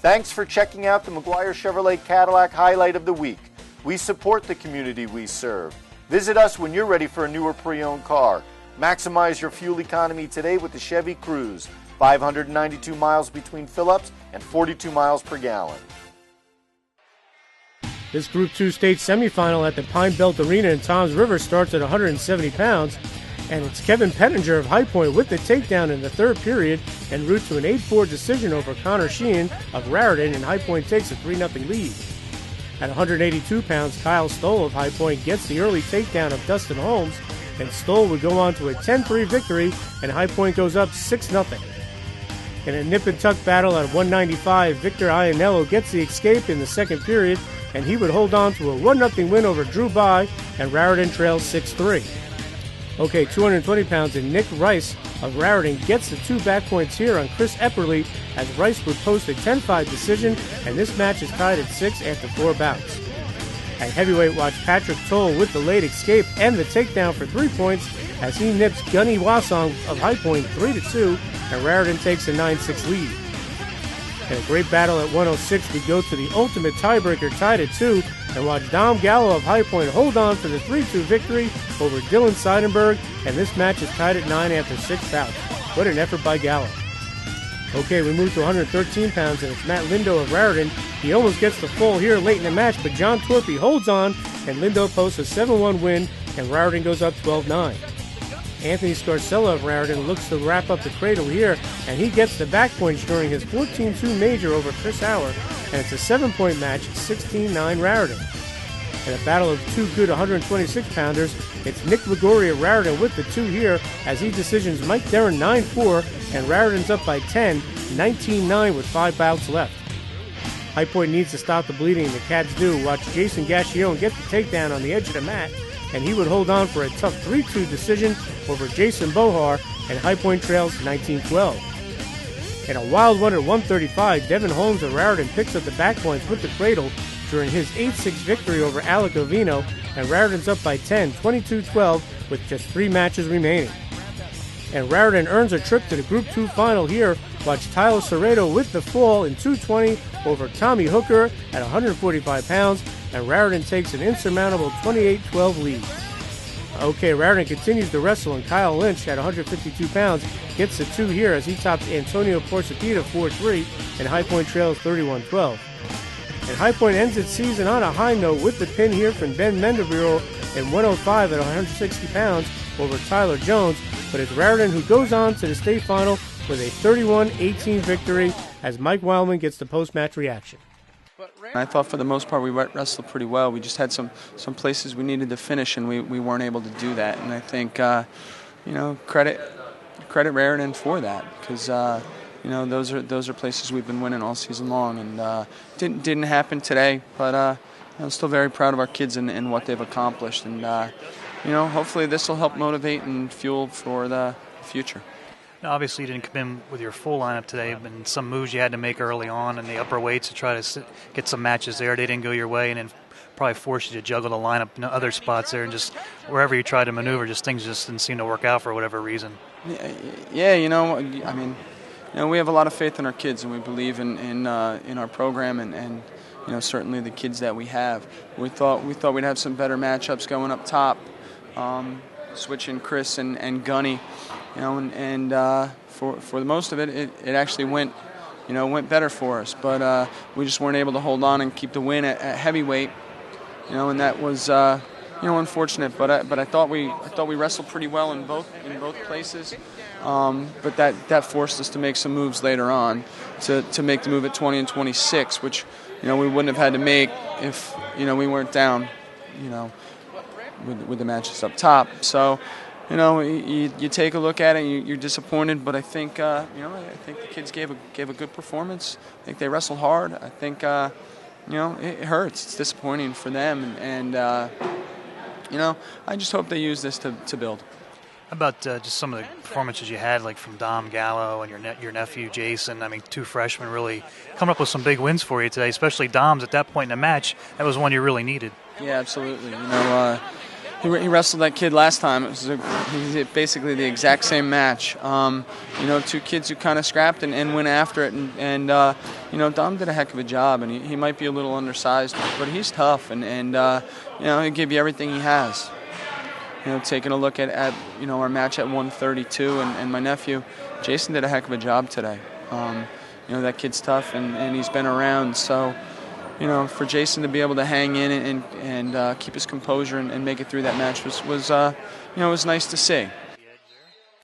Thanks for checking out the McGuire Chevrolet Cadillac Highlight of the Week. We support the community we serve. Visit us when you're ready for a new or pre-owned car. Maximize your fuel economy today with the Chevy Cruze. 592 miles between fill-ups and 42 miles per gallon. This Group 2 state semifinal at the Pine Belt Arena in Toms River starts at 170 pounds, and it's Kevin Pettinger of High Point with the takedown in the third period en route to an 8-4 decision over Connor Sheehan of Raritan, and High Point takes a 3-0 lead. At 182 pounds, Kyle Stoll of High Point gets the early takedown of Dustin Holmes, and Stoll would go on to a 10-3 victory, and High Point goes up 6-0. In a nip-and-tuck battle at 195, Victor Iannello gets the escape in the second period, and he would hold on to a 1-0 win over Drew By, and Raritan trails 6-3. Okay, 220 pounds, and Nick Rice of Raritan gets the 2 back points here on Chris Epperly, as Rice would post a 10-5 decision, and this match is tied at 6 after 4 bouts. At heavyweight, watch Patrick Toll with the late escape and the takedown for 3 points as he nips Gunny Wasong of High Point 3-2, and Raritan takes a 9-6 lead. In a great battle at 106, we go to the ultimate tiebreaker tied at 2, and watch Dom Gallo of High Point hold on for the 3-2 victory over Dylan Seidenberg, and this match is tied at 9 after 6 bouts. What an effort by Gallo. Okay, we move to 113 pounds, and it's Matt Lindo of Raritan. He almost gets the fall here late in the match, but John Torpy holds on, and Lindo posts a 7-1 win, and Raritan goes up 12-9. Anthony Scarcella of Raritan looks to wrap up the cradle here, and he gets the back points during his 14-2 major over Chris Hauer, and it's a 7-point match, 16-9 Raritan. In a battle of 2 good 126-pounders, it's Nick Ligori of Raritan with the 2 here, as he decisions Mike Derrin 9-4, and Raritan's up by 10, 19-9 with 5 bouts left. High Point needs to stop the bleeding, and the Cats do. Watch Jason Gacchione get the takedown on the edge of the mat, and he would hold on for a tough 3-2 decision over Jason Bohar, and High Point trails 19-12. In a wild one at 135, Devin Holmes of Raritan picks up the back points with the cradle during his 8-6 victory over Alec Ovino, and Raritan's up by 10, 22-12, with just 3 matches remaining. And Raritan earns a trip to the Group 2 final here. Watch Tyler Serrato with the fall in 220 over Tommy Hooker at 145 pounds, and Raritan takes an insurmountable 28-12 lead. Okay, Raritan continues to wrestle, and Kyle Lynch at 152 pounds gets the 2 here as he tops Antonio Porcetita 4-3, and High Point trails 31-12. And High Point ends its season on a high note with the pin here from Ben Mendeville in 105 at 160 pounds over Tyler Jones, but it's Raritan who goes on to the state final with a 31-18 victory as Mike Wildman gets the post-match reaction. I thought for the most part we wrestled pretty well. We just had some places we needed to finish, and we weren't able to do that. And I think, credit Raritan for that, because those are places we've been winning all season long, and didn't happen today. But I'm still very proud of our kids and what they've accomplished, and hopefully this will help motivate and fuel for the future. Now, obviously, you didn't come in with your full lineup today, and some moves you had to make early on in the upper weights to try to get some matches there. They didn't go your way, and then probably forced you to juggle the lineup in other spots there, and just wherever you tried to maneuver, things just didn't seem to work out for whatever reason. Yeah, we have a lot of faith in our kids, and we believe in our program, and certainly the kids that we have. We thought we'd have some better matchups going up top, switching Chris and Gunny. For the most of it actually went better for us. But we just weren't able to hold on and keep the win at heavyweight. And that was unfortunate. But I thought we wrestled pretty well in both places. But that forced us to make some moves later on to make the move at 20 and 26, which we wouldn't have had to make if we weren't down with the matches up top. So. You take a look at it, and you're disappointed, but I think I think the kids gave a good performance. I think they wrestled hard. I think it hurts. It's disappointing for them, and I just hope they use this to build. How about just some of the performances you had, like from Dom Gallo and your nephew Jason? I mean, 2 freshmen really coming up with some big wins for you today, especially Dom's at that point in the match. That was one you really needed. Yeah, absolutely. He wrestled that kid last time. It was basically the exact same match. Two kids who kind of scrapped and went after it. And Dom did a heck of a job. And he might be a little undersized, but he's tough. And he'll give you everything he has. Taking a look at our match at 132 and my nephew, Jason did a heck of a job today. That kid's tough and he's been around. So, for Jason to be able to hang in and keep his composure and make it through that match was nice to see.